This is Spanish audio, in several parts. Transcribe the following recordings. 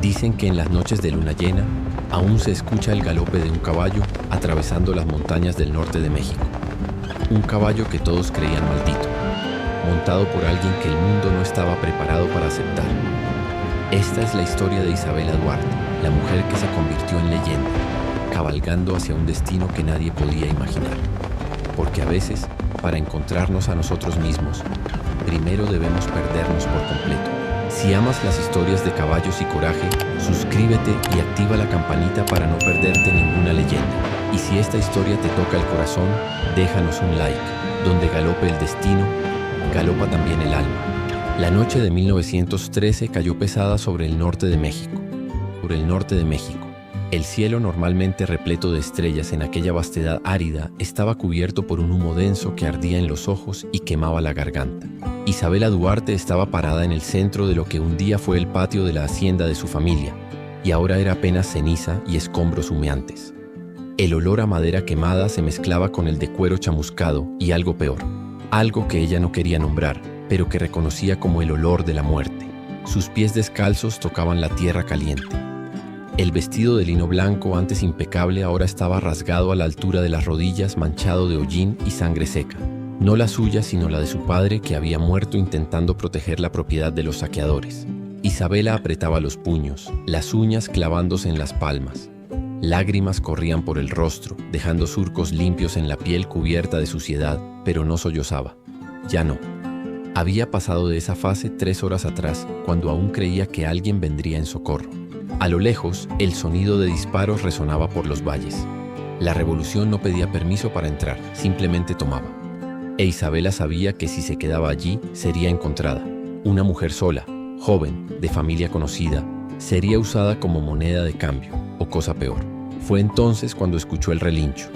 Dicen que en las noches de luna llena aún se escucha el galope de un caballo atravesando las montañas del norte de México. Un caballo que todos creían maldito, montado por alguien que el mundo no estaba preparado para aceptar. Esta es la historia de Isabela Duarte, la mujer que se convirtió en leyenda, cabalgando hacia un destino que nadie podía imaginar. Porque a veces, para encontrarnos a nosotros mismos, primero debemos perdernos por completo. Si amas las historias de caballos y coraje, suscríbete y activa la campanita para no perderte ninguna leyenda. Y si esta historia te toca el corazón, déjanos un like. Donde galope el destino, galopa también el alma. La noche de 1913 cayó pesada sobre el norte de México. El cielo, normalmente repleto de estrellas en aquella vastedad árida, estaba cubierto por un humo denso que ardía en los ojos y quemaba la garganta. Isabela Duarte estaba parada en el centro de lo que un día fue el patio de la hacienda de su familia, y ahora era apenas ceniza y escombros humeantes. El olor a madera quemada se mezclaba con el de cuero chamuscado y algo peor, algo que ella no quería nombrar, pero que reconocía como el olor de la muerte. Sus pies descalzos tocaban la tierra caliente. El vestido de lino blanco, antes impecable, ahora estaba rasgado a la altura de las rodillas, manchado de hollín y sangre seca. No la suya, sino la de su padre, que había muerto intentando proteger la propiedad de los saqueadores. Isabela apretaba los puños, las uñas clavándose en las palmas. Lágrimas corrían por el rostro, dejando surcos limpios en la piel cubierta de suciedad, pero no sollozaba. Ya no. Había pasado de esa fase 3 horas atrás, cuando aún creía que alguien vendría en socorro. A lo lejos, el sonido de disparos resonaba por los valles. La revolución no pedía permiso para entrar, simplemente tomaba. E Isabela sabía que si se quedaba allí, sería encontrada. Una mujer sola, joven, de familia conocida, sería usada como moneda de cambio, o cosa peor. Fue entonces cuando escuchó el relincho,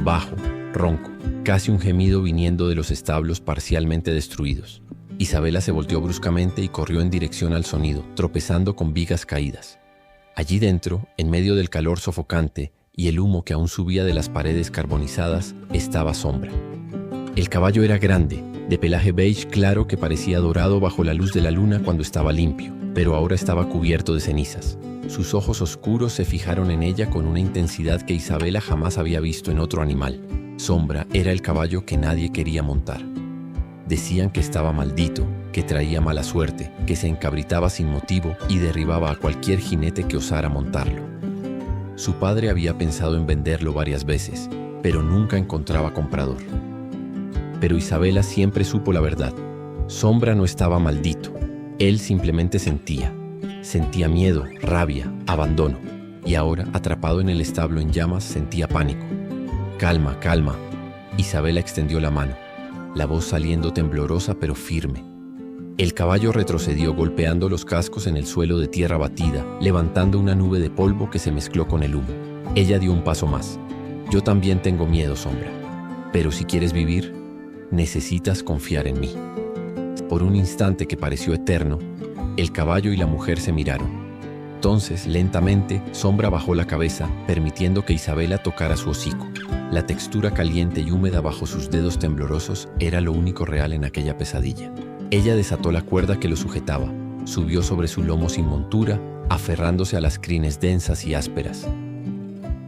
bajo, ronco, casi un gemido viniendo de los establos parcialmente destruidos. Isabela se volteó bruscamente y corrió en dirección al sonido, tropezando con vigas caídas. Allí dentro, en medio del calor sofocante y el humo que aún subía de las paredes carbonizadas, estaba Sombra. El caballo era grande, de pelaje beige claro que parecía dorado bajo la luz de la luna cuando estaba limpio, pero ahora estaba cubierto de cenizas. Sus ojos oscuros se fijaron en ella con una intensidad que Isabela jamás había visto en otro animal. Sombra era el caballo que nadie quería montar. Decían que estaba maldito, que traía mala suerte, que se encabritaba sin motivo y derribaba a cualquier jinete que osara montarlo. Su padre había pensado en venderlo varias veces, pero nunca encontraba comprador. Pero Isabela siempre supo la verdad. Sombra no estaba maldito. Él simplemente sentía miedo, rabia, abandono. Y ahora, atrapado en el establo en llamas, sentía pánico. Calma, calma. Isabela extendió la mano, la voz saliendo temblorosa pero firme. El caballo retrocedió golpeando los cascos en el suelo de tierra batida, levantando una nube de polvo que se mezcló con el humo. Ella dio un paso más. Yo también tengo miedo, Sombra. Pero si quieres vivir, necesitas confiar en mí. Por un instante que pareció eterno, el caballo y la mujer se miraron. Entonces, lentamente, Sombra bajó la cabeza, permitiendo que Isabela tocara su hocico. La textura caliente y húmeda bajo sus dedos temblorosos era lo único real en aquella pesadilla. Ella desató la cuerda que lo sujetaba, subió sobre su lomo sin montura, aferrándose a las crines densas y ásperas.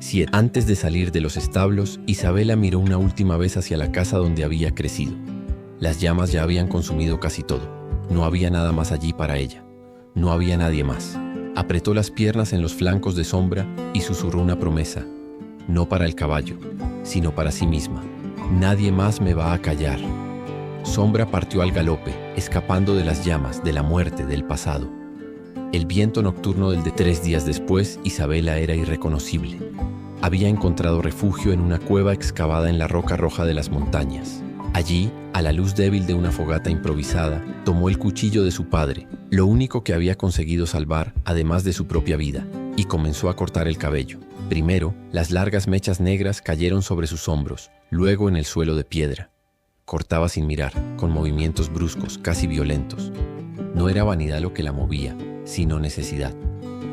7. Antes de salir de los establos, Isabela miró una última vez hacia la casa donde había crecido. Las llamas ya habían consumido casi todo. No había nada más allí para ella. No había nadie más. Apretó las piernas en los flancos de Sombra y susurró una promesa. No para el caballo, sino para sí misma. Nadie más me va a callar. Sombra partió al galope, escapando de las llamas, de la muerte, del pasado. El viento nocturno del de 3 días después, Isabela era irreconocible. Había encontrado refugio en una cueva excavada en la roca roja de las montañas. Allí, a la luz débil de una fogata improvisada, tomó el cuchillo de su padre, lo único que había conseguido salvar, además de su propia vida, y comenzó a cortar el cabello. Primero, las largas mechas negras cayeron sobre sus hombros, luego en el suelo de piedra. Cortaba sin mirar, con movimientos bruscos, casi violentos. No era vanidad lo que la movía, sino necesidad.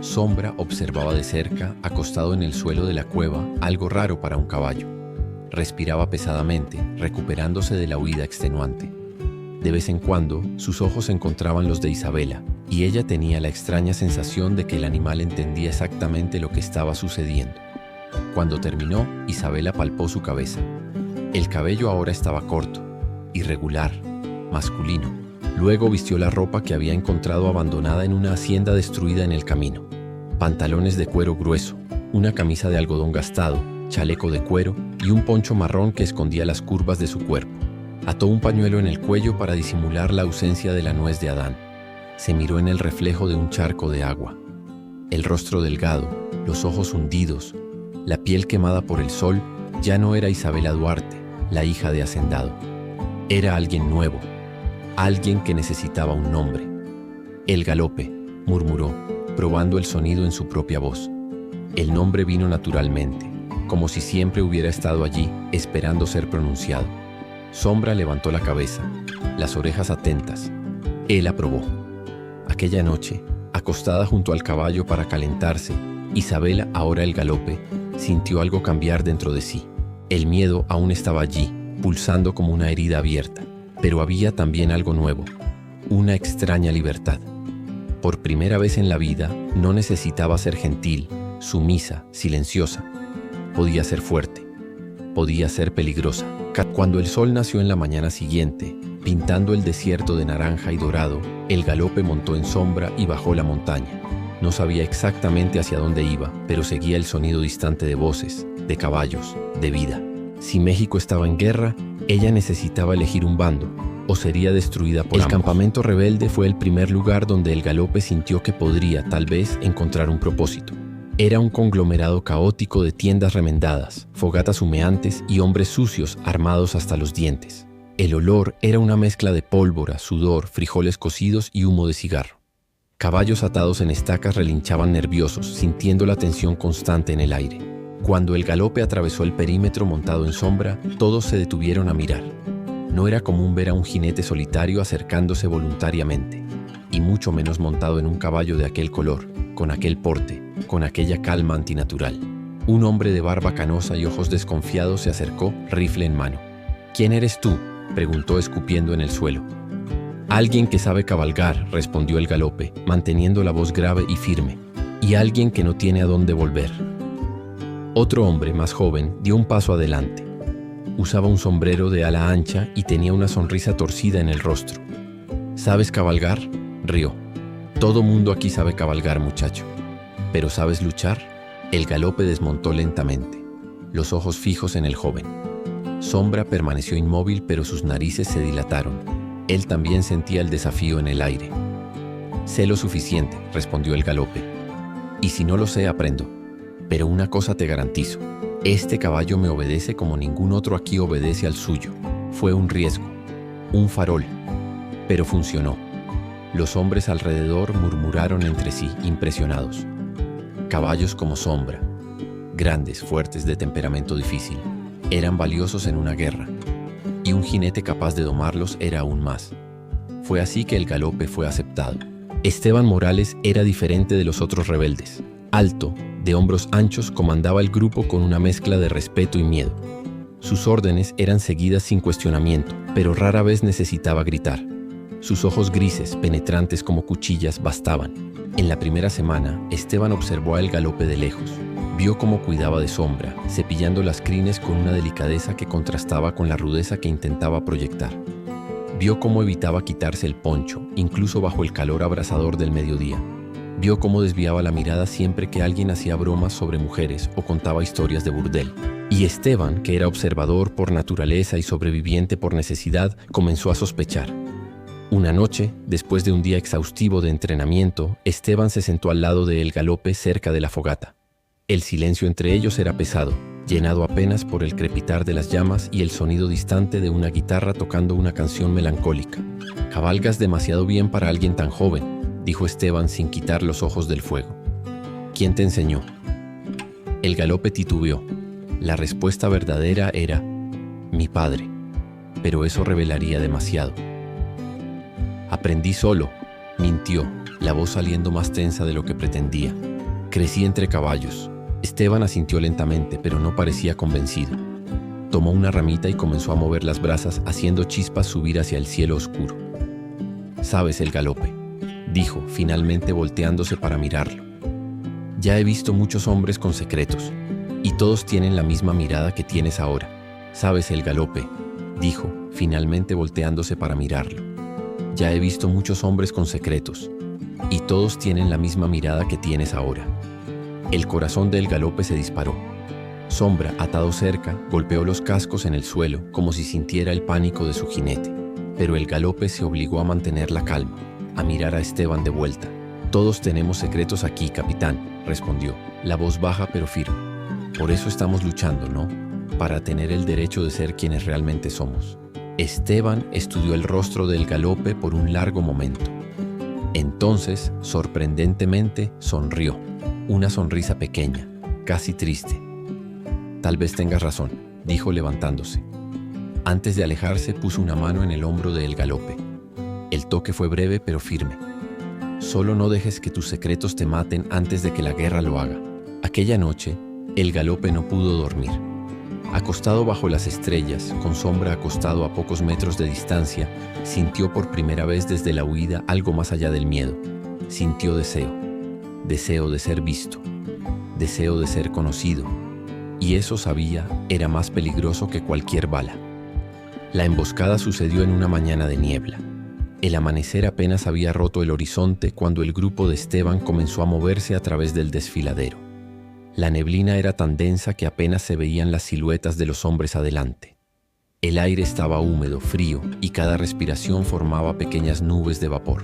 Sombra observaba de cerca, acostado en el suelo de la cueva, algo raro para un caballo. Respiraba pesadamente, recuperándose de la huida extenuante. De vez en cuando, sus ojos encontraban los de Isabela, y ella tenía la extraña sensación de que el animal entendía exactamente lo que estaba sucediendo. Cuando terminó, Isabela palpó su cabeza. El cabello ahora estaba corto, irregular, masculino. Luego vistió la ropa que había encontrado abandonada en una hacienda destruida en el camino. Pantalones de cuero grueso, una camisa de algodón gastado, chaleco de cuero y un poncho marrón que escondía las curvas de su cuerpo. Ató un pañuelo en el cuello para disimular la ausencia de la nuez de Adán. Se miró en el reflejo de un charco de agua. El rostro delgado, los ojos hundidos, la piel quemada por el sol, ya no era Isabela Duarte, la hija de hacendado. Era alguien nuevo, alguien que necesitaba un nombre. El galope, murmuró, probando el sonido en su propia voz. El nombre vino naturalmente, como si siempre hubiera estado allí, esperando ser pronunciado. Sombra levantó la cabeza, las orejas atentas. Él aprobó. Aquella noche, acostada junto al caballo para calentarse, Isabela, ahora el galope, sintió algo cambiar dentro de sí. El miedo aún estaba allí, pulsando como una herida abierta, pero había también algo nuevo, una extraña libertad. Por primera vez en la vida, no necesitaba ser gentil, sumisa, silenciosa. Podía ser fuerte, podía ser peligrosa. Cuando el sol nació en la mañana siguiente, pintando el desierto de naranja y dorado, el galope montó en Sombra y bajó la montaña. No sabía exactamente hacia dónde iba, pero seguía el sonido distante de voces, de caballos, de vida. Si México estaba en guerra, ella necesitaba elegir un bando, o sería destruida por ambos. El campamento rebelde fue el primer lugar donde el galope sintió que podría, tal vez, encontrar un propósito. Era un conglomerado caótico de tiendas remendadas, fogatas humeantes y hombres sucios armados hasta los dientes. El olor era una mezcla de pólvora, sudor, frijoles cocidos y humo de cigarro. Caballos atados en estacas relinchaban nerviosos, sintiendo la tensión constante en el aire. Cuando el galope atravesó el perímetro montado en Sombra, todos se detuvieron a mirar. No era común ver a un jinete solitario acercándose voluntariamente, y mucho menos montado en un caballo de aquel color, con aquel porte, con aquella calma antinatural. Un hombre de barba canosa y ojos desconfiados se acercó, rifle en mano. «¿Quién eres tú?», preguntó escupiendo en el suelo. «Alguien que sabe cabalgar», respondió el galope, manteniendo la voz grave y firme, «y alguien que no tiene a dónde volver». Otro hombre, más joven, dio un paso adelante. Usaba un sombrero de ala ancha y tenía una sonrisa torcida en el rostro. «¿Sabes cabalgar?», rió. «Todo mundo aquí sabe cabalgar, muchacho. ¿Pero sabes luchar?». El galope desmontó lentamente, los ojos fijos en el joven. Sombra permaneció inmóvil, pero sus narices se dilataron. Él también sentía el desafío en el aire. «Sé lo suficiente», respondió el galope. «Y si no lo sé, aprendo. Pero una cosa te garantizo. Este caballo me obedece como ningún otro aquí obedece al suyo». Fue un riesgo, un farol, pero funcionó. Los hombres alrededor murmuraron entre sí, impresionados. Caballos como Sombra, grandes, fuertes, de temperamento difícil, eran valiosos en una guerra, y un jinete capaz de domarlos era aún más. Fue así que el galope fue aceptado. Esteban Morales era diferente de los otros rebeldes. Alto, de hombros anchos, comandaba el grupo con una mezcla de respeto y miedo. Sus órdenes eran seguidas sin cuestionamiento, pero rara vez necesitaba gritar. Sus ojos grises, penetrantes como cuchillas, bastaban. En la primera semana, Esteban observó al galope de lejos. Vio cómo cuidaba de Sombra, cepillando las crines con una delicadeza que contrastaba con la rudeza que intentaba proyectar. Vio cómo evitaba quitarse el poncho, incluso bajo el calor abrasador del mediodía. Vio cómo desviaba la mirada siempre que alguien hacía bromas sobre mujeres o contaba historias de burdel. Y Esteban, que era observador por naturaleza y sobreviviente por necesidad, comenzó a sospechar. Una noche, después de un día exhaustivo de entrenamiento, Esteban se sentó al lado de el galope cerca de la fogata. El silencio entre ellos era pesado, llenado apenas por el crepitar de las llamas y el sonido distante de una guitarra tocando una canción melancólica. «Cabalgas demasiado bien para alguien tan joven», dijo Esteban sin quitar los ojos del fuego. «¿Quién te enseñó?». El galope titubeó. La respuesta verdadera era «mi padre», pero eso revelaría demasiado. «Aprendí solo», mintió, la voz saliendo más tensa de lo que pretendía. «Crecí entre caballos». Esteban asintió lentamente, pero no parecía convencido. Tomó una ramita y comenzó a mover las brasas, haciendo chispas subir hacia el cielo oscuro. «¿Sabes el galope?», dijo, finalmente volteándose para mirarlo. Ya he visto muchos hombres con secretos, y todos tienen la misma mirada que tienes ahora. ¿Sabes el galope?, dijo, finalmente volteándose para mirarlo. Ya he visto muchos hombres con secretos, y todos tienen la misma mirada que tienes ahora. El corazón del galope se disparó. Sombra, atado cerca, golpeó los cascos en el suelo como si sintiera el pánico de su jinete. Pero el galope se obligó a mantener la calma, a mirar a Esteban de vuelta. «Todos tenemos secretos aquí, capitán», respondió, la voz baja pero firme. «Por eso estamos luchando, ¿no? Para tener el derecho de ser quienes realmente somos». Esteban estudió el rostro del galope por un largo momento. Entonces, sorprendentemente, sonrió. Una sonrisa pequeña, casi triste. «Tal vez tengas razón», dijo levantándose. Antes de alejarse, puso una mano en el hombro del galope. El toque fue breve pero firme. «Solo no dejes que tus secretos te maten antes de que la guerra lo haga». Aquella noche, el galope no pudo dormir. Acostado bajo las estrellas, con Sombra acostado a pocos metros de distancia, sintió por primera vez desde la huida algo más allá del miedo. Sintió deseo. Deseo de ser visto. Deseo de ser conocido. Y eso, sabía, era más peligroso que cualquier bala. La emboscada sucedió en una mañana de niebla. El amanecer apenas había roto el horizonte cuando el grupo de Esteban comenzó a moverse a través del desfiladero. La neblina era tan densa que apenas se veían las siluetas de los hombres adelante. El aire estaba húmedo, frío, y cada respiración formaba pequeñas nubes de vapor.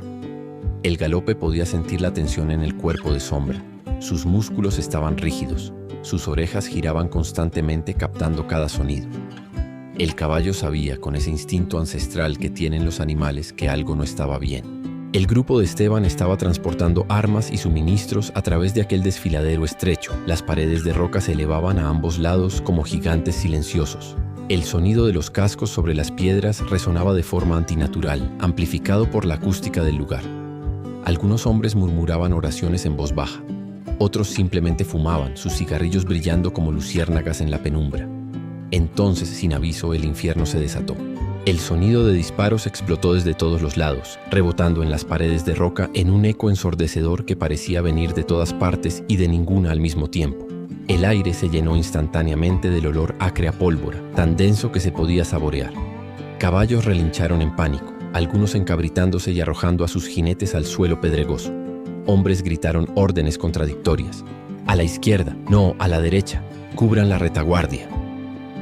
El galope podía sentir la tensión en el cuerpo de Sombra. Sus músculos estaban rígidos, sus orejas giraban constantemente captando cada sonido. El caballo sabía, con ese instinto ancestral que tienen los animales, que algo no estaba bien. El grupo de Esteban estaba transportando armas y suministros a través de aquel desfiladero estrecho. Las paredes de roca se elevaban a ambos lados como gigantes silenciosos. El sonido de los cascos sobre las piedras resonaba de forma antinatural, amplificado por la acústica del lugar. Algunos hombres murmuraban oraciones en voz baja. Otros simplemente fumaban, sus cigarrillos brillando como luciérnagas en la penumbra. Entonces, sin aviso, el infierno se desató. El sonido de disparos explotó desde todos los lados, rebotando en las paredes de roca en un eco ensordecedor que parecía venir de todas partes y de ninguna al mismo tiempo. El aire se llenó instantáneamente del olor acre a pólvora, tan denso que se podía saborear. Caballos relincharon en pánico, algunos encabritándose y arrojando a sus jinetes al suelo pedregoso. Hombres gritaron órdenes contradictorias. «A la izquierda, no, a la derecha, cubran la retaguardia».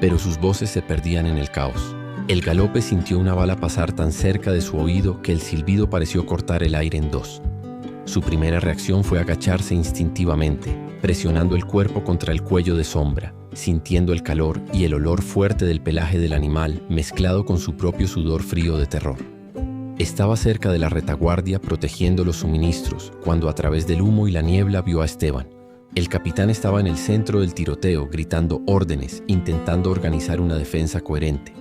Pero sus voces se perdían en el caos. El galope sintió una bala pasar tan cerca de su oído que el silbido pareció cortar el aire en dos. Su primera reacción fue agacharse instintivamente, presionando el cuerpo contra el cuello de Sombra, sintiendo el calor y el olor fuerte del pelaje del animal mezclado con su propio sudor frío de terror. Estaba cerca de la retaguardia protegiendo los suministros cuando a través del humo y la niebla vio a Esteban. El capitán estaba en el centro del tiroteo gritando órdenes, intentando organizar una defensa coherente.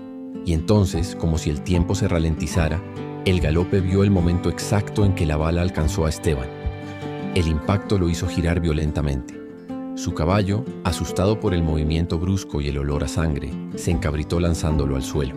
Y entonces, como si el tiempo se ralentizara, el galope vio el momento exacto en que la bala alcanzó a Esteban. El impacto lo hizo girar violentamente. Su caballo, asustado por el movimiento brusco y el olor a sangre, se encabritó lanzándolo al suelo.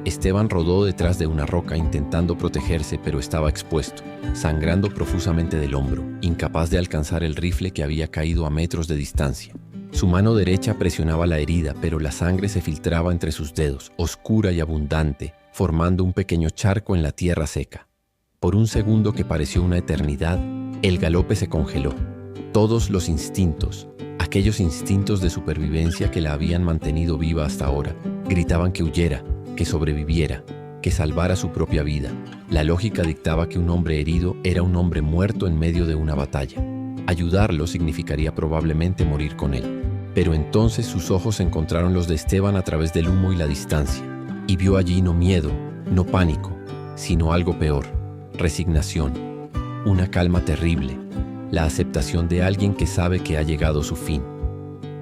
Esteban rodó detrás de una roca intentando protegerse, pero estaba expuesto, sangrando profusamente del hombro, incapaz de alcanzar el rifle que había caído a metros de distancia. Su mano derecha presionaba la herida, pero la sangre se filtraba entre sus dedos, oscura y abundante, formando un pequeño charco en la tierra seca. Por un segundo que pareció una eternidad, el galope se congeló. Todos los instintos, aquellos instintos de supervivencia que la habían mantenido viva hasta ahora, gritaban que huyera, que sobreviviera, que salvara su propia vida. La lógica dictaba que un hombre herido era un hombre muerto en medio de una batalla. Ayudarlo significaría probablemente morir con él. Pero entonces sus ojos encontraron los de Esteban a través del humo y la distancia, y vio allí no miedo, no pánico, sino algo peor: resignación, una calma terrible, la aceptación de alguien que sabe que ha llegado su fin.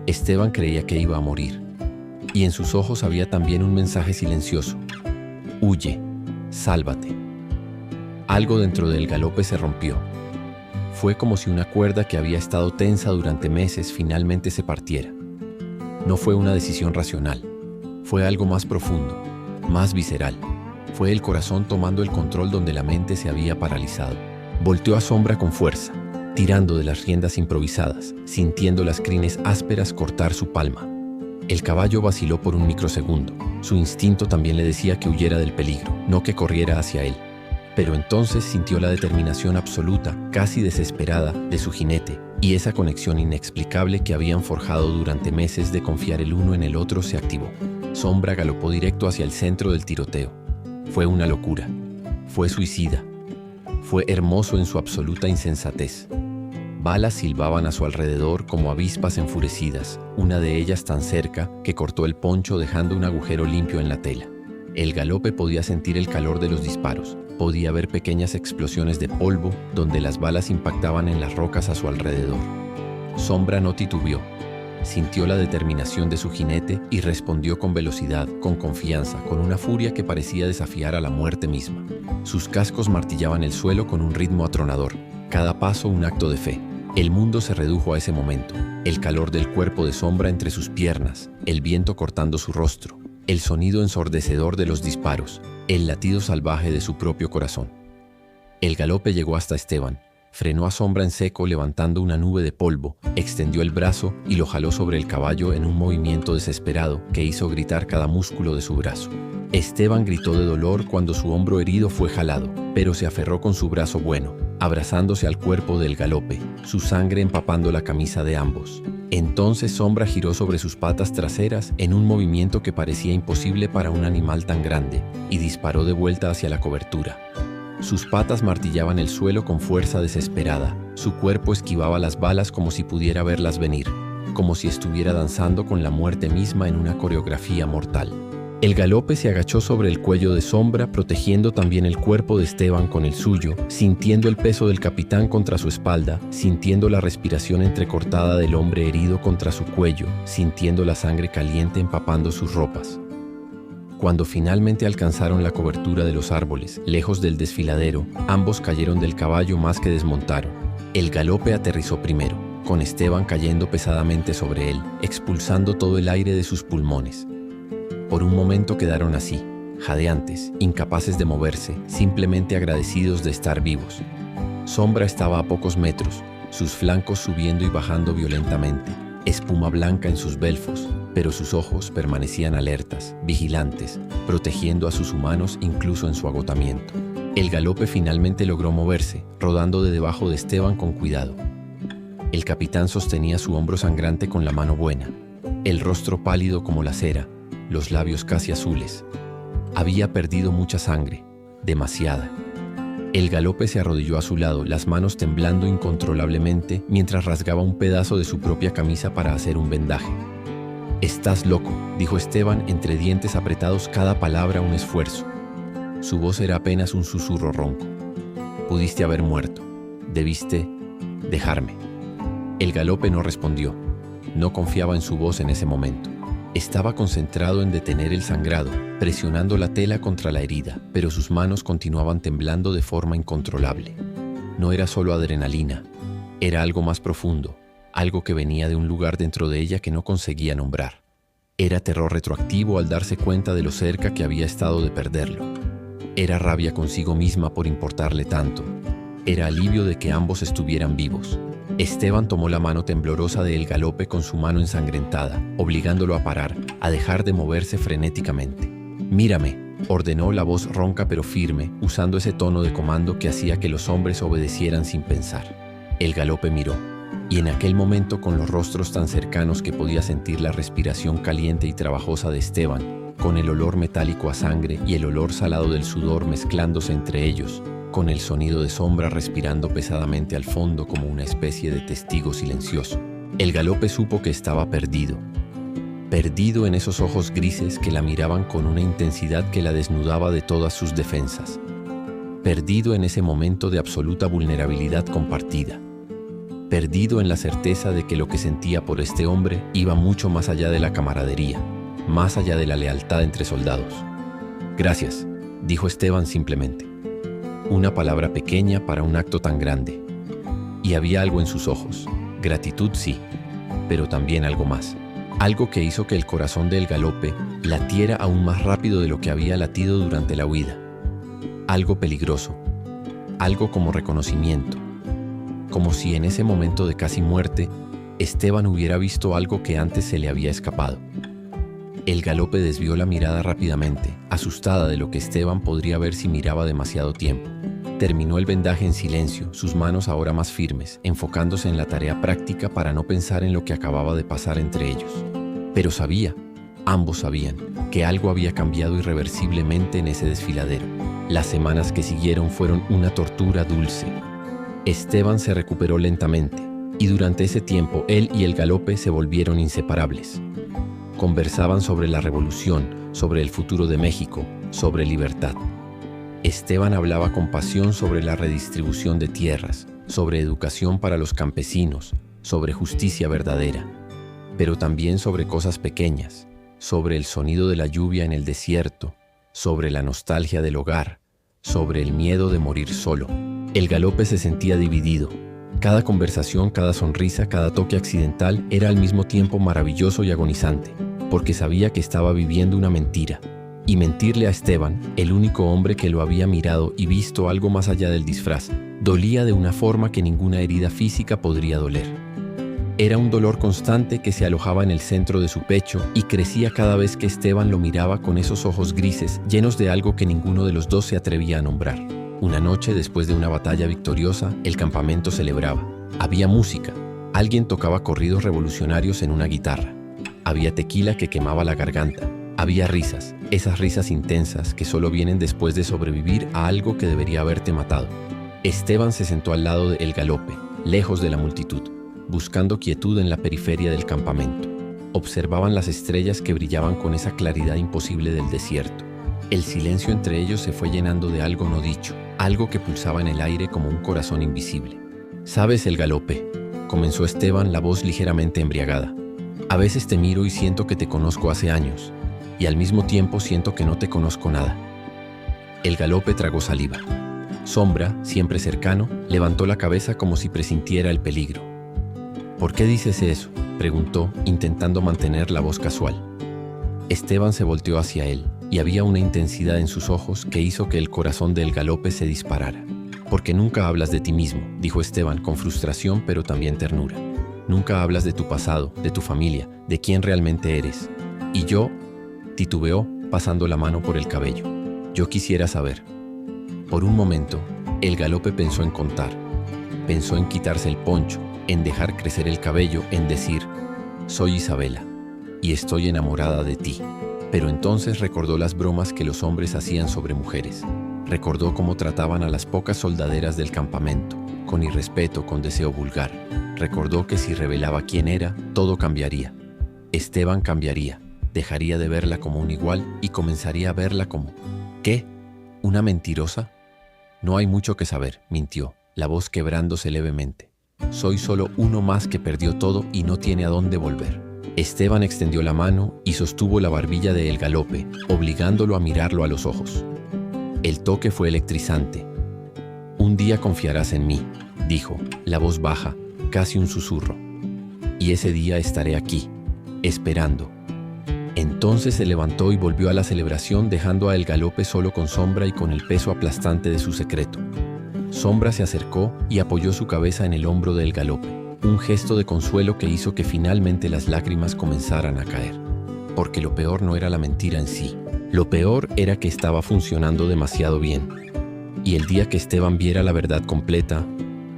Esteban creía que iba a morir, y en sus ojos había también un mensaje silencioso: huye, sálvate. Algo dentro del galope se rompió. Fue como si una cuerda que había estado tensa durante meses finalmente se partiera. No fue una decisión racional, fue algo más profundo, más visceral. Fue el corazón tomando el control donde la mente se había paralizado. Volteó a Sombra con fuerza, tirando de las riendas improvisadas, sintiendo las crines ásperas cortar su palma. El caballo vaciló por un microsegundo. Su instinto también le decía que huyera del peligro, no que corriera hacia él. Pero entonces sintió la determinación absoluta, casi desesperada, de su jinete, y esa conexión inexplicable que habían forjado durante meses de confiar el uno en el otro se activó. Sombra galopó directo hacia el centro del tiroteo. Fue una locura. Fue suicida. Fue hermoso en su absoluta insensatez. Balas silbaban a su alrededor como avispas enfurecidas, una de ellas tan cerca que cortó el poncho dejando un agujero limpio en la tela. El galope podía sentir el calor de los disparos, podía ver pequeñas explosiones de polvo donde las balas impactaban en las rocas a su alrededor. Sombra no titubeó, sintió la determinación de su jinete y respondió con velocidad, con confianza, con una furia que parecía desafiar a la muerte misma. Sus cascos martillaban el suelo con un ritmo atronador, cada paso un acto de fe. El mundo se redujo a ese momento, el calor del cuerpo de Sombra entre sus piernas, el viento cortando su rostro, el sonido ensordecedor de los disparos, el latido salvaje de su propio corazón. El galope llegó hasta Esteban, frenó a Sombra en seco levantando una nube de polvo, extendió el brazo y lo jaló sobre el caballo en un movimiento desesperado que hizo gritar cada músculo de su brazo. Esteban gritó de dolor cuando su hombro herido fue jalado, pero se aferró con su brazo bueno, abrazándose al cuerpo del galope, su sangre empapando la camisa de ambos. Entonces Sombra giró sobre sus patas traseras en un movimiento que parecía imposible para un animal tan grande y disparó de vuelta hacia la cobertura. Sus patas martillaban el suelo con fuerza desesperada, su cuerpo esquivaba las balas como si pudiera verlas venir, como si estuviera danzando con la muerte misma en una coreografía mortal. El galope se agachó sobre el cuello de Sombra, protegiendo también el cuerpo de Esteban con el suyo, sintiendo el peso del capitán contra su espalda, sintiendo la respiración entrecortada del hombre herido contra su cuello, sintiendo la sangre caliente empapando sus ropas. Cuando finalmente alcanzaron la cobertura de los árboles, lejos del desfiladero, ambos cayeron del caballo más que desmontaron. El galope aterrizó primero, con Esteban cayendo pesadamente sobre él, expulsando todo el aire de sus pulmones. Por un momento quedaron así, jadeantes, incapaces de moverse, simplemente agradecidos de estar vivos. Sombra estaba a pocos metros, sus flancos subiendo y bajando violentamente, espuma blanca en sus belfos, pero sus ojos permanecían alertas, vigilantes, protegiendo a sus humanos incluso en su agotamiento. El galope finalmente logró moverse, rodando de debajo de Esteban con cuidado. El capitán sostenía su hombro sangrante con la mano buena, el rostro pálido como la cera, los labios casi azules. Había perdido mucha sangre, demasiada. El galope se arrodilló a su lado, las manos temblando incontrolablemente mientras rasgaba un pedazo de su propia camisa para hacer un vendaje. «Estás loco», dijo Esteban entre dientes apretados, cada palabra un esfuerzo. Su voz era apenas un susurro ronco. «Pudiste haber muerto. Debiste dejarme». El galope no respondió. No confiaba en su voz en ese momento. Estaba concentrado en detener el sangrado, presionando la tela contra la herida, pero sus manos continuaban temblando de forma incontrolable. No era solo adrenalina, era algo más profundo, algo que venía de un lugar dentro de ella que no conseguía nombrar. Era terror retroactivo al darse cuenta de lo cerca que había estado de perderlo. Era rabia consigo misma por importarle tanto. Era alivio de que ambos estuvieran vivos. Esteban tomó la mano temblorosa del galope con su mano ensangrentada, obligándolo a parar, a dejar de moverse frenéticamente. «Mírame», ordenó la voz ronca pero firme, usando ese tono de comando que hacía que los hombres obedecieran sin pensar. El galope miró, y en aquel momento, con los rostros tan cercanos que podía sentir la respiración caliente y trabajosa de Esteban, con el olor metálico a sangre y el olor salado del sudor mezclándose entre ellos, con el sonido de Sombra respirando pesadamente al fondo como una especie de testigo silencioso. El galope supo que estaba perdido. Perdido en esos ojos grises que la miraban con una intensidad que la desnudaba de todas sus defensas. Perdido en ese momento de absoluta vulnerabilidad compartida. Perdido en la certeza de que lo que sentía por este hombre iba mucho más allá de la camaradería, más allá de la lealtad entre soldados. «Gracias», dijo Esteban simplemente. Una palabra pequeña para un acto tan grande. Y había algo en sus ojos. Gratitud, sí, pero también algo más. Algo que hizo que el corazón del galope latiera aún más rápido de lo que había latido durante la huida. Algo peligroso. algo como reconocimiento, como si en ese momento de casi muerte, Esteban hubiera visto algo que antes se le había escapado. El galope desvió la mirada rápidamente, asustada de lo que Esteban podría ver si miraba demasiado tiempo. Terminó el vendaje en silencio, sus manos ahora más firmes, enfocándose en la tarea práctica para no pensar en lo que acababa de pasar entre ellos. Pero sabía, ambos sabían, que algo había cambiado irreversiblemente en ese desfiladero. Las semanas que siguieron fueron una tortura dulce. Esteban se recuperó lentamente, y durante ese tiempo él y el galope se volvieron inseparables. Conversaban sobre la revolución, sobre el futuro de México, sobre libertad. Esteban hablaba con pasión sobre la redistribución de tierras, sobre educación para los campesinos, sobre justicia verdadera, pero también sobre cosas pequeñas, sobre el sonido de la lluvia en el desierto, sobre la nostalgia del hogar, sobre el miedo de morir solo. El galope se sentía dividido. Cada conversación, cada sonrisa, cada toque accidental era al mismo tiempo maravilloso y agonizante, porque sabía que estaba viviendo una mentira. Y mentirle a Esteban, el único hombre que lo había mirado y visto algo más allá del disfraz, dolía de una forma que ninguna herida física podría doler. Era un dolor constante que se alojaba en el centro de su pecho y crecía cada vez que Esteban lo miraba con esos ojos grises llenos de algo que ninguno de los dos se atrevía a nombrar. Una noche, después de una batalla victoriosa, el campamento celebraba. Había música. Alguien tocaba corridos revolucionarios en una guitarra. Había tequila que quemaba la garganta. Había risas, esas risas intensas que solo vienen después de sobrevivir a algo que debería haberte matado. Esteban se sentó al lado de El Galope, lejos de la multitud, buscando quietud en la periferia del campamento. Observaban las estrellas que brillaban con esa claridad imposible del desierto. El silencio entre ellos se fue llenando de algo no dicho, algo que pulsaba en el aire como un corazón invisible. «¿Sabes, El Galope?», comenzó Esteban, la voz ligeramente embriagada. «A veces te miro y siento que te conozco hace años, y al mismo tiempo siento que no te conozco nada». El galope tragó saliva. Sombra, siempre cercano, levantó la cabeza como si presintiera el peligro. «¿Por qué dices eso?», preguntó, intentando mantener la voz casual. Esteban se volteó hacia él, y había una intensidad en sus ojos que hizo que el corazón del galope se disparara. «Porque nunca hablas de ti mismo», dijo Esteban con frustración pero también ternura. «Nunca hablas de tu pasado, de tu familia, de quién realmente eres. Y yo», titubeó, pasando la mano por el cabello, «yo quisiera saber». Por un momento, el galope pensó en contar. Pensó en quitarse el poncho, en dejar crecer el cabello, en decir: «Soy Isabela, y estoy enamorada de ti». Pero entonces recordó las bromas que los hombres hacían sobre mujeres. Recordó cómo trataban a las pocas soldaderas del campamento, con irrespeto, con deseo vulgar. Recordó que si revelaba quién era, todo cambiaría. Esteban cambiaría. Dejaría de verla como un igual y comenzaría a verla como... ¿Qué? ¿Una mentirosa? «No hay mucho que saber», mintió, la voz quebrándose levemente. «Soy solo uno más que perdió todo y no tiene a dónde volver». Esteban extendió la mano y sostuvo la barbilla de El Galope, obligándolo a mirarlo a los ojos. El toque fue electrizante. «Un día confiarás en mí», dijo, la voz baja, casi un susurro. «Y ese día estaré aquí, esperando». Entonces se levantó y volvió a la celebración, dejando a El Galope solo con Sombra y con el peso aplastante de su secreto. Sombra se acercó y apoyó su cabeza en el hombro de El Galope, un gesto de consuelo que hizo que finalmente las lágrimas comenzaran a caer. Porque lo peor no era la mentira en sí, lo peor era que estaba funcionando demasiado bien. Y el día que Esteban viera la verdad completa,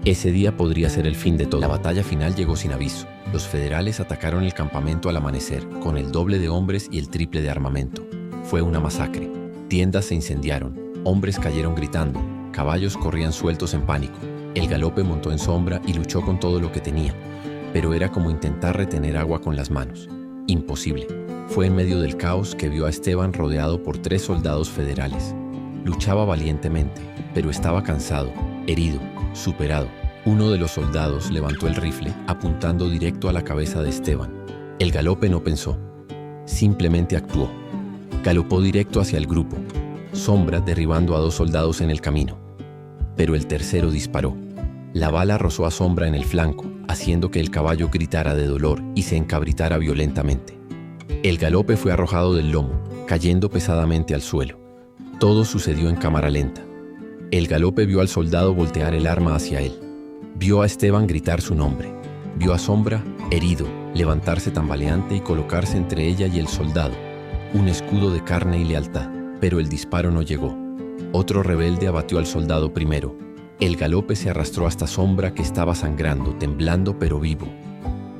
ese día podría ser el fin de todo. La batalla final llegó sin aviso. Los federales atacaron el campamento al amanecer, con el doble de hombres y el triple de armamento. Fue una masacre. Tiendas se incendiaron, hombres cayeron gritando, caballos corrían sueltos en pánico. El galope montó en Sombra y luchó con todo lo que tenía, pero era como intentar retener agua con las manos. Imposible. Fue en medio del caos que vio a Esteban rodeado por 3 soldados federales. Luchaba valientemente, pero estaba cansado, herido, superado. Uno de los soldados levantó el rifle, apuntando directo a la cabeza de Esteban. El galope no pensó, simplemente actuó. Galopó directo hacia el grupo, Sombra derribando a 2 soldados en el camino. Pero el tercero disparó. La bala rozó a Sombra en el flanco, haciendo que el caballo gritara de dolor y se encabritara violentamente. El galope fue arrojado del lomo, cayendo pesadamente al suelo. Todo sucedió en cámara lenta. El galope vio al soldado voltear el arma hacia él. Vio a Esteban gritar su nombre. Vio a Sombra, herido, levantarse tambaleante y colocarse entre ella y el soldado, un escudo de carne y lealtad. Pero el disparo no llegó. Otro rebelde abatió al soldado primero. El galope se arrastró hasta Sombra, que estaba sangrando, temblando pero vivo.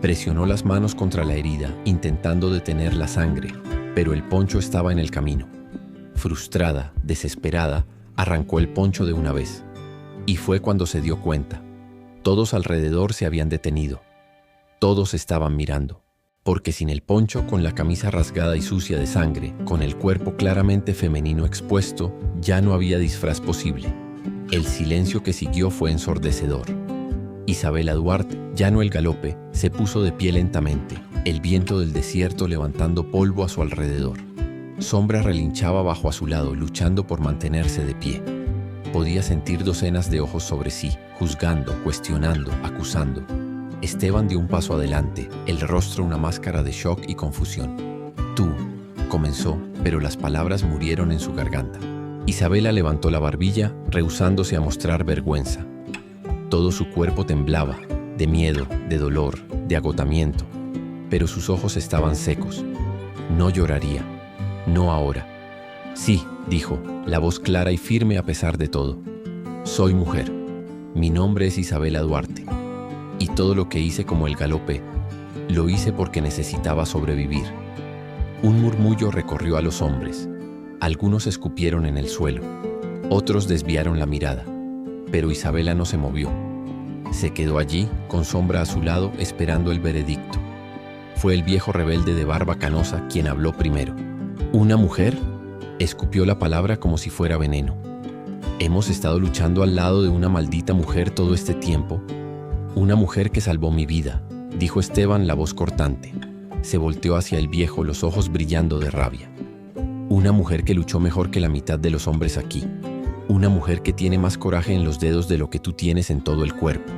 Presionó las manos contra la herida, intentando detener la sangre, pero el poncho estaba en el camino. Frustrada, desesperada, arrancó el poncho de una vez. Y fue cuando se dio cuenta. Todos alrededor se habían detenido. Todos estaban mirando. Porque sin el poncho, con la camisa rasgada y sucia de sangre, con el cuerpo claramente femenino expuesto, ya no había disfraz posible. El silencio que siguió fue ensordecedor. Isabela Duarte, ya no el galope, se puso de pie lentamente, el viento del desierto levantando polvo a su alrededor. Sombra relinchaba bajo a su lado, luchando por mantenerse de pie. Podía sentir docenas de ojos sobre sí, juzgando, cuestionando, acusando. Esteban dio un paso adelante, el rostro una máscara de shock y confusión. «Tú», comenzó, pero las palabras murieron en su garganta. Isabela levantó la barbilla, rehusándose a mostrar vergüenza. Todo su cuerpo temblaba, de miedo, de dolor, de agotamiento, pero sus ojos estaban secos. No lloraría, no ahora. «Sí», dijo, la voz clara y firme a pesar de todo. «Soy mujer. Mi nombre es Isabela Duarte. Y todo lo que hice como el galope, lo hice porque necesitaba sobrevivir». Un murmullo recorrió a los hombres. Algunos escupieron en el suelo, otros desviaron la mirada, pero Isabela no se movió. Se quedó allí, con Sombra a su lado, esperando el veredicto. Fue el viejo rebelde de barba canosa quien habló primero. «¿Una mujer?», escupió la palabra como si fuera veneno. «Hemos estado luchando al lado de una maldita mujer todo este tiempo. Una mujer que salvó mi vida», dijo Esteban, la voz cortante. Se volteó hacia el viejo, los ojos brillando de rabia. «Una mujer que luchó mejor que la mitad de los hombres aquí. Una mujer que tiene más coraje en los dedos de lo que tú tienes en todo el cuerpo».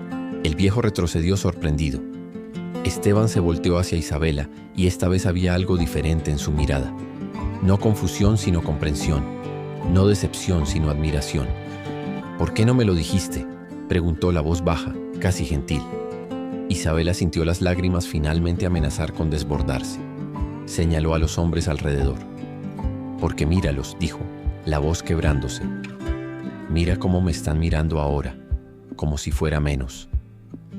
El viejo retrocedió sorprendido. Esteban se volteó hacia Isabela y esta vez había algo diferente en su mirada. No confusión, sino comprensión. No decepción, sino admiración. «¿Por qué no me lo dijiste?», preguntó la voz baja, casi gentil. Isabela sintió las lágrimas finalmente amenazar con desbordarse. Señaló a los hombres alrededor. «Porque míralos», dijo, la voz quebrándose. «Mira cómo me están mirando ahora, como si fuera menos.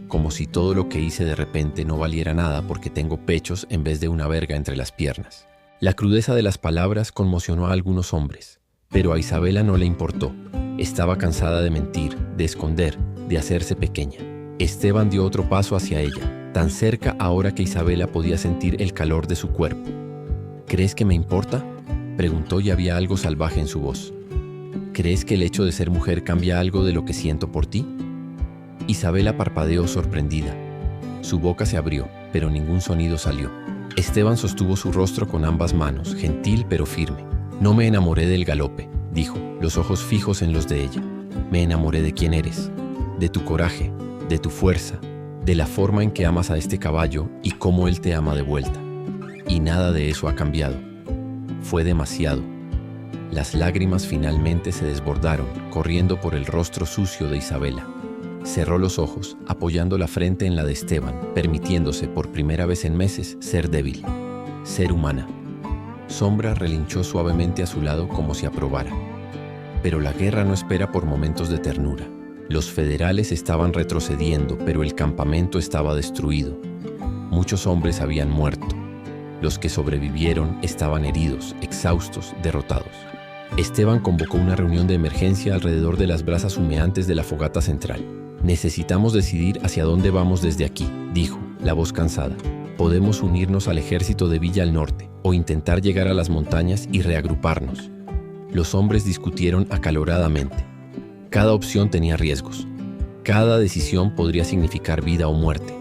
Como si todo lo que hice de repente no valiera nada porque tengo pechos en vez de una verga entre las piernas». La crudeza de las palabras conmocionó a algunos hombres, pero a Isabela no le importó. Estaba cansada de mentir, de esconder, de hacerse pequeña. Esteban dio otro paso hacia ella, tan cerca ahora que Isabela podía sentir el calor de su cuerpo. «¿Crees que me importa?», preguntó y había algo salvaje en su voz. «¿Crees que el hecho de ser mujer cambia algo de lo que siento por ti?». Isabela parpadeó sorprendida. Su boca se abrió, pero ningún sonido salió. Esteban sostuvo su rostro con ambas manos, gentil pero firme. «No me enamoré del galope», dijo, los ojos fijos en los de ella. «Me enamoré de quién eres, de tu coraje, de tu fuerza, de la forma en que amas a este caballo y cómo él te ama de vuelta. Y nada de eso ha cambiado. Fue demasiado». Las lágrimas finalmente se desbordaron, corriendo por el rostro sucio de Isabela. Cerró los ojos, apoyando la frente en la de Esteban, permitiéndose por primera vez en meses ser débil, ser humana. Sombra relinchó suavemente a su lado como si aprobara. Pero la guerra no espera por momentos de ternura. Los federales estaban retrocediendo, pero el campamento estaba destruido. Muchos hombres habían muerto. Los que sobrevivieron estaban heridos, exhaustos, derrotados. Esteban convocó una reunión de emergencia alrededor de las brasas humeantes de la fogata central. «Necesitamos decidir hacia dónde vamos desde aquí», dijo, la voz cansada. «Podemos unirnos al ejército de Villa al norte, o intentar llegar a las montañas y reagruparnos». Los hombres discutieron acaloradamente. Cada opción tenía riesgos. Cada decisión podría significar vida o muerte.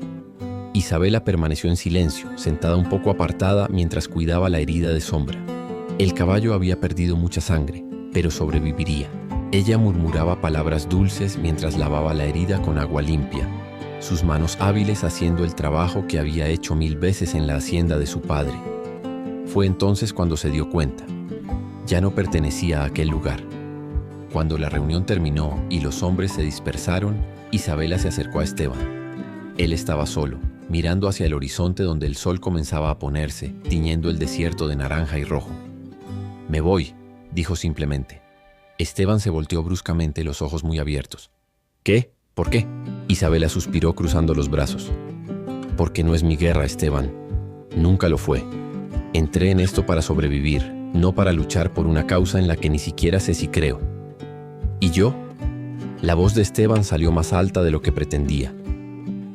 Isabela permaneció en silencio, sentada un poco apartada mientras cuidaba la herida de Sombra. El caballo había perdido mucha sangre, pero sobreviviría. Ella murmuraba palabras dulces mientras lavaba la herida con agua limpia, sus manos hábiles haciendo el trabajo que había hecho 1000 veces en la hacienda de su padre. Fue entonces cuando se dio cuenta. Ya no pertenecía a aquel lugar. Cuando la reunión terminó y los hombres se dispersaron, Isabela se acercó a Esteban. Él estaba solo, mirando hacia el horizonte donde el sol comenzaba a ponerse, tiñendo el desierto de naranja y rojo. «Me voy», dijo simplemente. Esteban se volteó bruscamente, los ojos muy abiertos. «¿Qué? ¿Por qué?». Isabela suspiró cruzando los brazos. «Porque no es mi guerra, Esteban. Nunca lo fue. Entré en esto para sobrevivir, no para luchar por una causa en la que ni siquiera sé si creo». «¿Y yo?». La voz de Esteban salió más alta de lo que pretendía.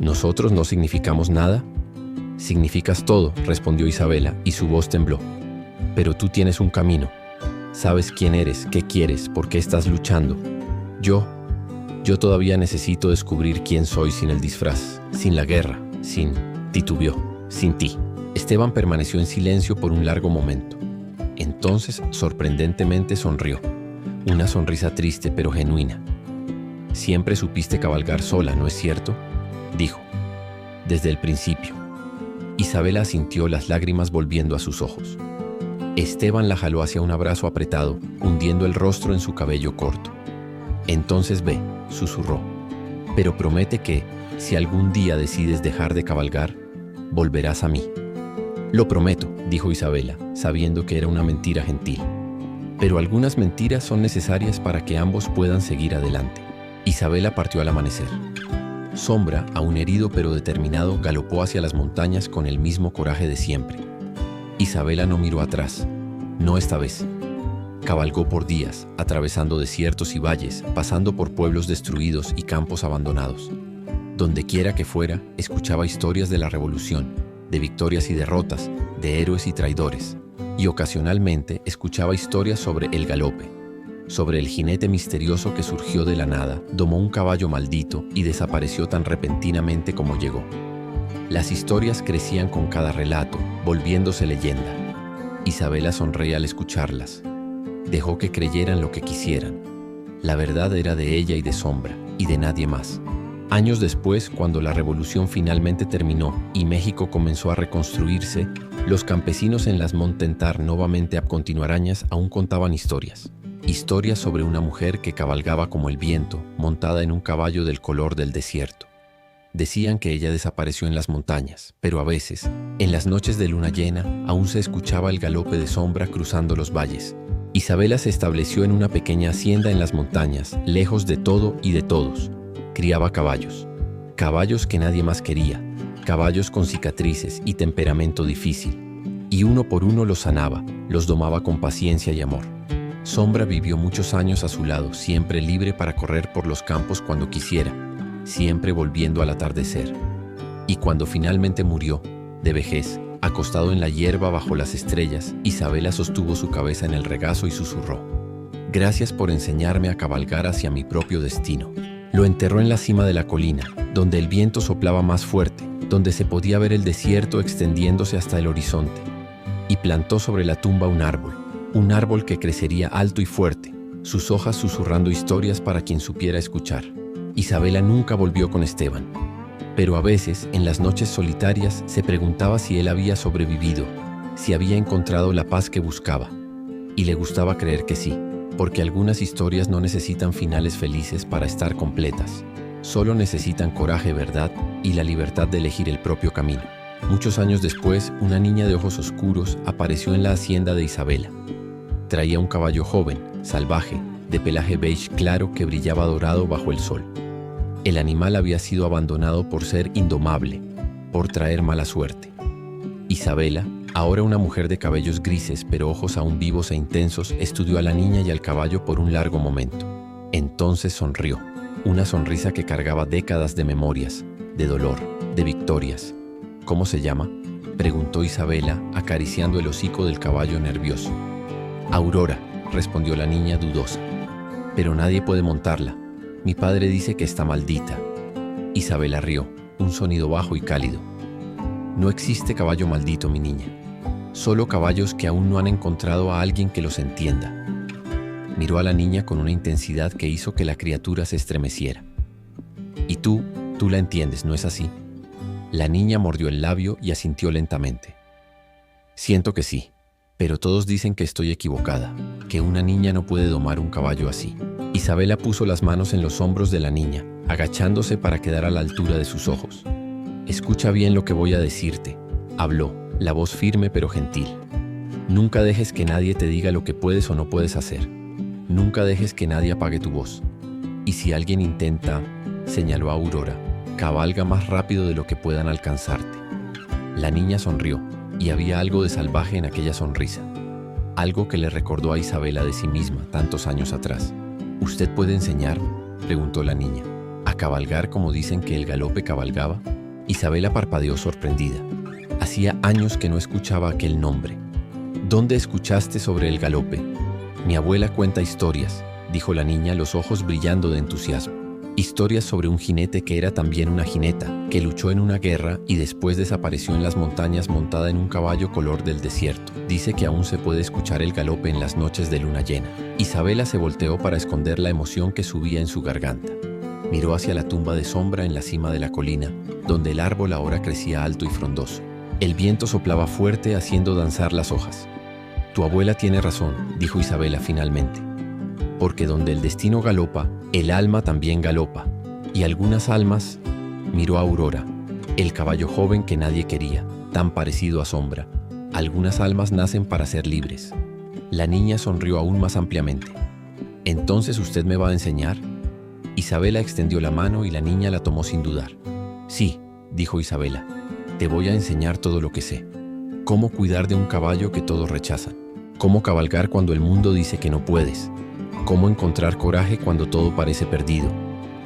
«¿Nosotros no significamos nada?». «Significas todo», respondió Isabela, y su voz tembló. «Pero tú tienes un camino. Sabes quién eres, qué quieres, por qué estás luchando. Yo todavía necesito descubrir quién soy sin el disfraz, sin la guerra, titubeó, sin ti». Esteban permaneció en silencio por un largo momento. Entonces, sorprendentemente, sonrió. Una sonrisa triste pero genuina. «Siempre supiste cabalgar sola, ¿no es cierto?», dijo. «Desde el principio». Isabela asintió, las lágrimas volviendo a sus ojos. Esteban la jaló hacia un abrazo apretado, hundiendo el rostro en su cabello corto. «Entonces ve», susurró. «Pero promete que, si algún día decides dejar de cabalgar, volverás a mí». «Lo prometo», dijo Isabela, sabiendo que era una mentira gentil. «Pero algunas mentiras son necesarias para que ambos puedan seguir adelante». Isabela partió al amanecer. Sombra, aún herido pero determinado, galopó hacia las montañas con el mismo coraje de siempre. Isabela no miró atrás, no esta vez. Cabalgó por días, atravesando desiertos y valles, pasando por pueblos destruidos y campos abandonados. Donde quiera que fuera, escuchaba historias de la revolución, de victorias y derrotas, de héroes y traidores, y ocasionalmente escuchaba historias sobre el galope, sobre el jinete misterioso que surgió de la nada, domó un caballo maldito y desapareció tan repentinamente como llegó. Las historias crecían con cada relato, volviéndose leyenda. Isabela sonreía al escucharlas. Dejó que creyeran lo que quisieran. La verdad era de ella y de Sombra, y de nadie más. Años después, cuando la revolución finalmente terminó y México comenzó a reconstruirse, los campesinos en las Montentar, nuevamente a continuarañas, aún contaban historias. Historias sobre una mujer que cabalgaba como el viento, montada en un caballo del color del desierto. Decían que ella desapareció en las montañas, pero a veces, en las noches de luna llena, aún se escuchaba el galope de Sombra cruzando los valles. Isabela se estableció en una pequeña hacienda en las montañas, lejos de todo y de todos. Criaba caballos. Caballos que nadie más quería. Caballos con cicatrices y temperamento difícil. Y uno por uno los sanaba, los domaba con paciencia y amor. Sombra vivió muchos años a su lado, siempre libre para correr por los campos cuando quisiera, siempre volviendo al atardecer. Y cuando finalmente murió, de vejez, acostado en la hierba bajo las estrellas, Isabela sostuvo su cabeza en el regazo y susurró: «Gracias por enseñarme a cabalgar hacia mi propio destino». Lo enterró en la cima de la colina, donde el viento soplaba más fuerte, donde se podía ver el desierto extendiéndose hasta el horizonte. Y plantó sobre la tumba un árbol que crecería alto y fuerte, sus hojas susurrando historias para quien supiera escuchar. Isabela nunca volvió con Esteban, pero a veces, en las noches solitarias, se preguntaba si él había sobrevivido, si había encontrado la paz que buscaba. Y le gustaba creer que sí, porque algunas historias no necesitan finales felices para estar completas. Solo necesitan coraje, verdad y la libertad de elegir el propio camino. Muchos años después, una niña de ojos oscuros apareció en la hacienda de Isabela. Traía un caballo joven, salvaje, de pelaje beige claro que brillaba dorado bajo el sol. El animal había sido abandonado por ser indomable, por traer mala suerte. Isabela, ahora una mujer de cabellos grises pero ojos aún vivos e intensos, estudió a la niña y al caballo por un largo momento. Entonces sonrió, una sonrisa que cargaba décadas de memorias, de dolor, de victorias. «¿Cómo se llama?», preguntó Isabela, acariciando el hocico del caballo nervioso. «Aurora», respondió la niña dudosa. «Pero nadie puede montarla. Mi padre dice que está maldita». Isabela rió, un sonido bajo y cálido. «No existe caballo maldito, mi niña. Solo caballos que aún no han encontrado a alguien que los entienda». Miró a la niña con una intensidad que hizo que la criatura se estremeciera. «Y tú la entiendes, ¿no es así?». La niña mordió el labio y asintió lentamente. «Siento que sí, pero todos dicen que estoy equivocada, que una niña no puede domar un caballo así». Isabela puso las manos en los hombros de la niña, agachándose para quedar a la altura de sus ojos. «Escucha bien lo que voy a decirte», habló, la voz firme pero gentil. «Nunca dejes que nadie te diga lo que puedes o no puedes hacer. Nunca dejes que nadie apague tu voz. Y si alguien intenta», señaló a Aurora, «cabalga más rápido de lo que puedan alcanzarte». La niña sonrió, y había algo de salvaje en aquella sonrisa. Algo que le recordó a Isabela de sí misma tantos años atrás. «¿Usted puede enseñarme?», preguntó la niña, «a cabalgar como dicen que el galope cabalgaba». Isabela parpadeó sorprendida. Hacía años que no escuchaba aquel nombre. «¿Dónde escuchaste sobre el galope?». «Mi abuela cuenta historias», dijo la niña, los ojos brillando de entusiasmo. «Historias sobre un jinete que era también una jineta, que luchó en una guerra y después desapareció en las montañas montada en un caballo color del desierto. Dice que aún se puede escuchar el galope en las noches de luna llena». Isabela se volteó para esconder la emoción que subía en su garganta. Miró hacia la tumba de sombra en la cima de la colina, donde el árbol ahora crecía alto y frondoso. El viento soplaba fuerte, haciendo danzar las hojas. «Tu abuela tiene razón», dijo Isabela finalmente. «Porque donde el destino galopa, el alma también galopa. Y algunas almas», miró a Aurora, el caballo joven que nadie quería, tan parecido a Sombra. «Algunas almas nacen para ser libres». La niña sonrió aún más ampliamente. «¿Entonces usted me va a enseñar?». Isabela extendió la mano y la niña la tomó sin dudar. «Sí», dijo Isabela, «te voy a enseñar todo lo que sé. Cómo cuidar de un caballo que todos rechazan. Cómo cabalgar cuando el mundo dice que no puedes. Cómo encontrar coraje cuando todo parece perdido.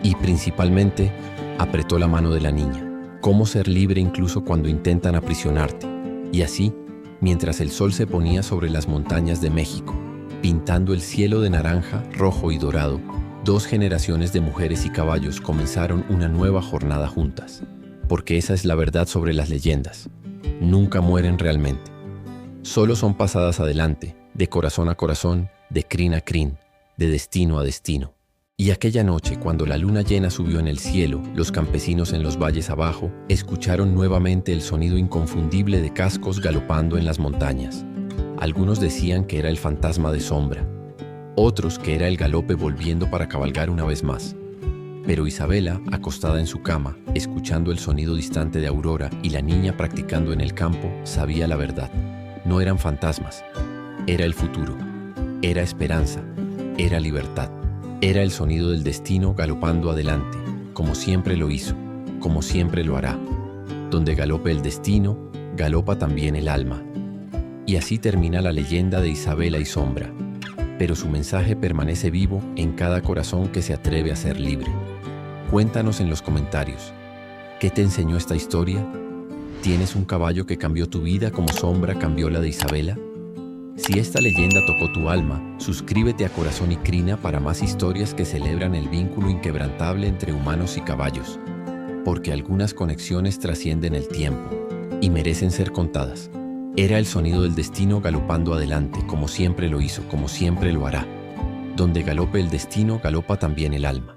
Y principalmente», apretó la mano de la niña, «cómo ser libre incluso cuando intentan aprisionarte». Y así, mientras el sol se ponía sobre las montañas de México, pintando el cielo de naranja, rojo y dorado, 2 generaciones de mujeres y caballos comenzaron una nueva jornada juntas. Porque esa es la verdad sobre las leyendas. Nunca mueren realmente. Solo son pasadas adelante, de corazón a corazón, de crin a crin, de destino a destino. Y aquella noche, cuando la luna llena subió en el cielo, los campesinos en los valles abajo escucharon nuevamente el sonido inconfundible de cascos galopando en las montañas. Algunos decían que era el fantasma de Sombra, otros que era el galope volviendo para cabalgar una vez más. Pero Isabela, acostada en su cama, escuchando el sonido distante de Aurora y la niña practicando en el campo, sabía la verdad. No eran fantasmas, era el futuro, era esperanza, era libertad. Era el sonido del destino galopando adelante, como siempre lo hizo, como siempre lo hará. Donde galope el destino, galopa también el alma. Y así termina la leyenda de Isabela y Sombra. Pero su mensaje permanece vivo en cada corazón que se atreve a ser libre. Cuéntanos en los comentarios, ¿qué te enseñó esta historia? ¿Tienes un caballo que cambió tu vida como Sombra cambió la de Isabela? Si esta leyenda tocó tu alma, suscríbete a Corazón y Crina para más historias que celebran el vínculo inquebrantable entre humanos y caballos. Porque algunas conexiones trascienden el tiempo y merecen ser contadas. Era el sonido del destino galopando adelante, como siempre lo hizo, como siempre lo hará. Donde galope el destino, galopa también el alma.